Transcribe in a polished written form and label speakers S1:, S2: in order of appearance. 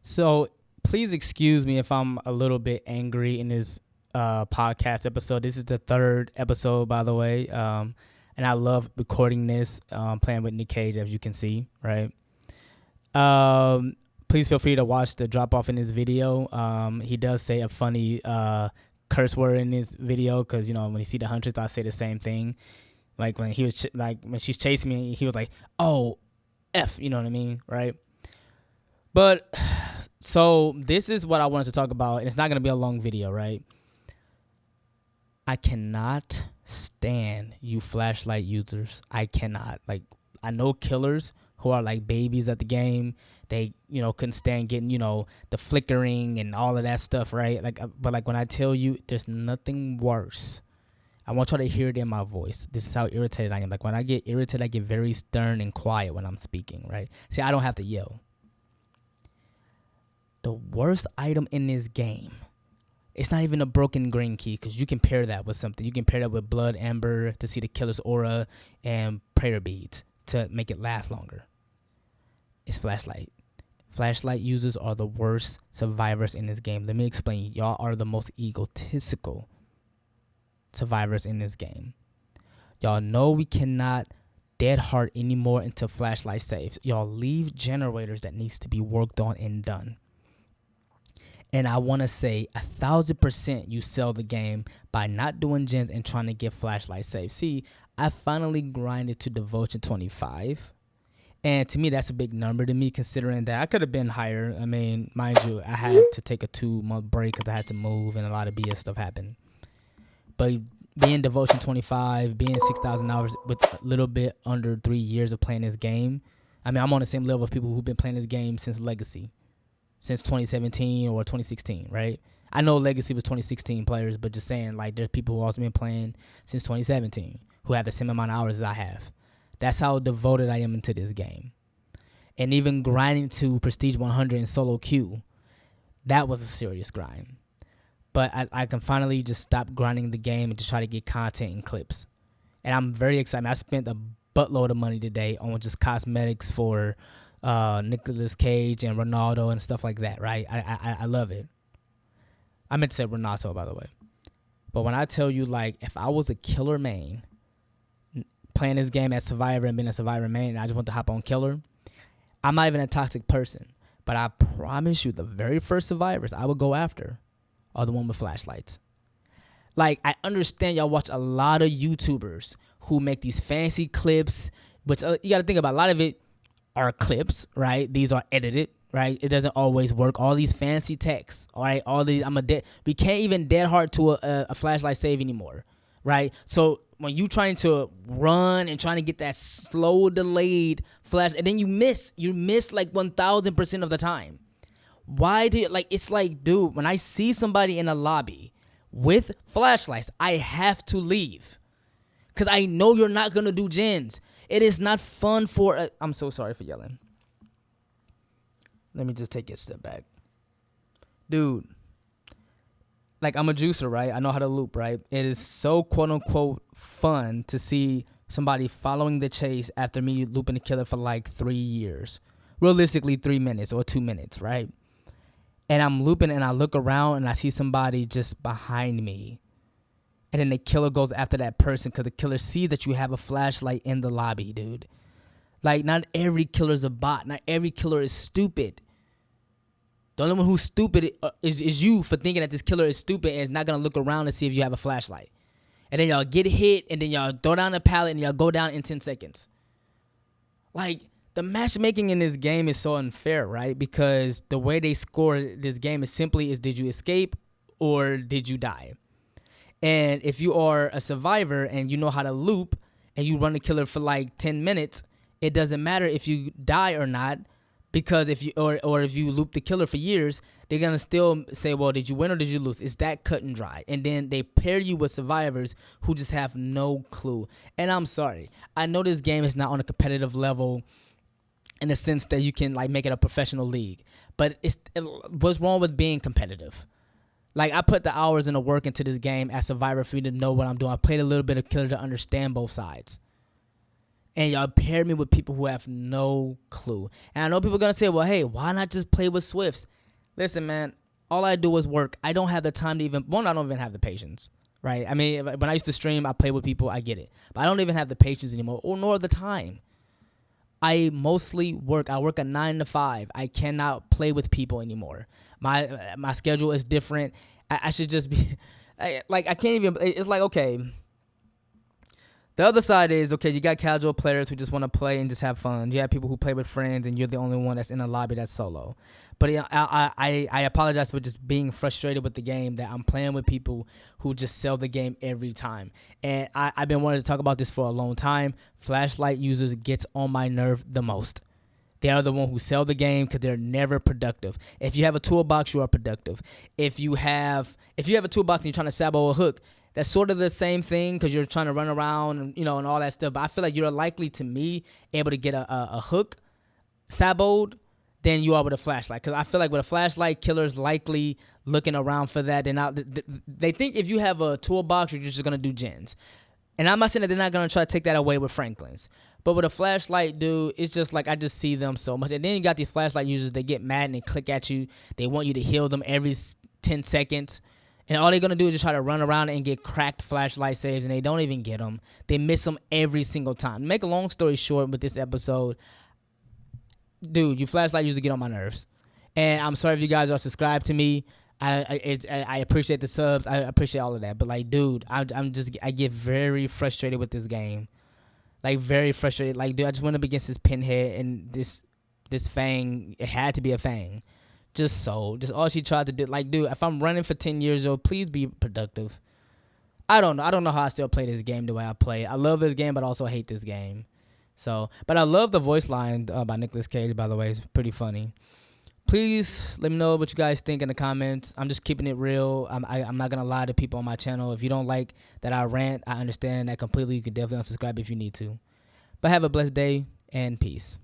S1: So please excuse me if I'm a little bit angry in this podcast episode. This is the third episode, by the way. And I love recording this, playing with Nick Cage, as you can see, right? Please feel free to watch the drop off in this video. He does say a funny curse word in this video because, you know, when you see the Huntress, I say the same thing. Like when he was when she's chasing me, he was like, "Oh, F," you know what I mean, right? But so this is what I wanted to talk about, and it's not going to be a long video, right? I cannot stand you flashlight users. I cannot. Like, I know killers who are like babies at the game. They, couldn't stand getting, the flickering and all of that stuff, right? But when I tell you, there's nothing worse. I want y'all to hear it in my voice. This is how irritated I am. Like, when I get irritated, I get very stern and quiet when I'm speaking, right? See, I don't have to yell. The worst item in this game, it's not even a broken green key, because you can pair that with something. You can pair that with blood amber to see the killer's aura and prayer beads to make it last longer. It's flashlight. Flashlight users are the worst survivors in this game. Let me explain. Y'all are the most egotistical survivors in this game. Y'all know we cannot dead hard anymore into flashlight saves. Y'all leave generators that needs to be worked on and done. And I want to say 1,000% you sell the game by not doing gens and trying to get flashlight saves. See, I finally grinded to devotion 25. And to me, that's a big number to me, considering that I could have been higher. I mean, mind you, I had to take a 2-month break because I had to move and a lot of BS stuff happened. But being devotion 25, being 6,000 hours with a little bit under 3 years of playing this game, I mean, I'm on the same level of people who've been playing this game since Legacy. Since 2017 or 2016, right? I know Legacy was 2016 players, but just saying, like, there's people who also been playing since 2017 who have the same amount of hours as I have. That's how devoted I am into this game. And even grinding to Prestige 100 in solo queue, that was a serious grind. But I can finally just stop grinding the game and just try to get content and clips. And I'm very excited. I spent a buttload of money today on just cosmetics for Nicolas Cage and Ronaldo and stuff like that, right? I love it. I meant to say Ronaldo, by the way. But when I tell you, like, if I was a killer main playing this game as Survivor and being a Survivor main and I just want to hop on killer, I'm not even a toxic person. But I promise you, the very first Survivors I would go after are the one with flashlights. Like, I understand y'all watch a lot of YouTubers who make these fancy clips, which you got to think about. A lot of it are clips, right? These are edited, right? It doesn't always work. All these fancy texts, all right? All these, we can't even dead hard to a flashlight save anymore, right? So when you trying to run and trying to get that slow delayed flash, and then you miss like 1,000% of the time. Why do you, like, it's like, dude, when I see somebody in a lobby with flashlights, I have to leave. Because I know you're not going to do gens. It is not fun for I'm so sorry for yelling. Let me just take a step back. Dude, like, I'm a juicer, right? I know how to loop, right? It is so quote-unquote fun to see somebody following the chase after me looping the killer for like 3 years. Realistically, 3 minutes or 2 minutes, right? And I'm looping and I look around and I see somebody just behind me. And then the killer goes after that person because the killer sees that you have a flashlight in the lobby, dude. Like, not every killer is a bot. Not every killer is stupid. The only one who's stupid is you for thinking that this killer is stupid and is not going to look around to see if you have a flashlight. And then y'all get hit and then y'all throw down the pallet and y'all go down in 10 seconds. Like, the matchmaking in this game is so unfair, right? Because the way they score this game is simply did you escape or did you die? And if you are a survivor and you know how to loop and you run the killer for like 10 minutes, it doesn't matter if you die or not, because if you or if you loop the killer for years, they're going to still say, well, did you win or did you lose? It's that cut and dry. And then they pair you with survivors who just have no clue. And I'm sorry. I know this game is not on a competitive level in the sense that you can like make it a professional league. But what's wrong with being competitive? Like, I put the hours and the work into this game as Survivor for me to know what I'm doing. I played a little bit of Killer to understand both sides. And y'all pair me with people who have no clue. And I know people are gonna say, well, hey, why not just play with Swifts? Listen, man, all I do is work. I don't have the time to even, I don't even have the patience, right? I mean, when I used to stream, I play with people, I get it. But I don't even have the patience anymore, or nor the time. I mostly work. I work a 9 to 5. I cannot play with people anymore. My schedule is different. I should just be, I can't even, it's like, okay, the other side is, okay, you got casual players who just want to play and just have fun. You have people who play with friends, and you're the only one that's in a lobby that's solo. But I apologize for just being frustrated with the game, that I'm playing with people who just sell the game every time. And I've been wanting to talk about this for a long time. Flashlight users gets on my nerve the most. They are the one who sell the game because they're never productive. If you have a toolbox, you are productive. If you have a toolbox and you're trying to sabo a hook, that's sort of the same thing because you're trying to run around and, and all that stuff. But I feel like you're likely, to me, able to get a hook saboed than you are with a flashlight. Because I feel like with a flashlight, killers likely looking around for that. They think if you have a toolbox, you're just going to do gens. And I'm not saying that they're not going to try to take that away with Franklin's. But with a flashlight, dude, it's just like I just see them so much. And then you got these flashlight users, they get mad and they click at you. They want you to heal them every 10 seconds. And all they're going to do is just try to run around and get cracked flashlight saves, and they don't even get them. They miss them every single time. Make a long story short with this episode, dude, you flashlight users get on my nerves. And I'm sorry if you guys are subscribed to me. I appreciate the subs. I appreciate all of that. But, like, dude, I get very frustrated with this game. Like, very frustrated. Like, dude, I just went up against this Pinhead and this Fang. It had to be a Fang. Just all she tried to do. Like, dude, if I'm running for 10 years old, please be productive. I don't know how I still play this game the way I play. I love this game, but I also hate this game. So, but I love the voice line by Nicolas Cage, by the way. It's pretty funny. Please let me know what you guys think in the comments. I'm just keeping it real. I'm not going to lie to people on my channel. If you don't like that I rant, I understand that completely. You can definitely unsubscribe if you need to. But have a blessed day and peace.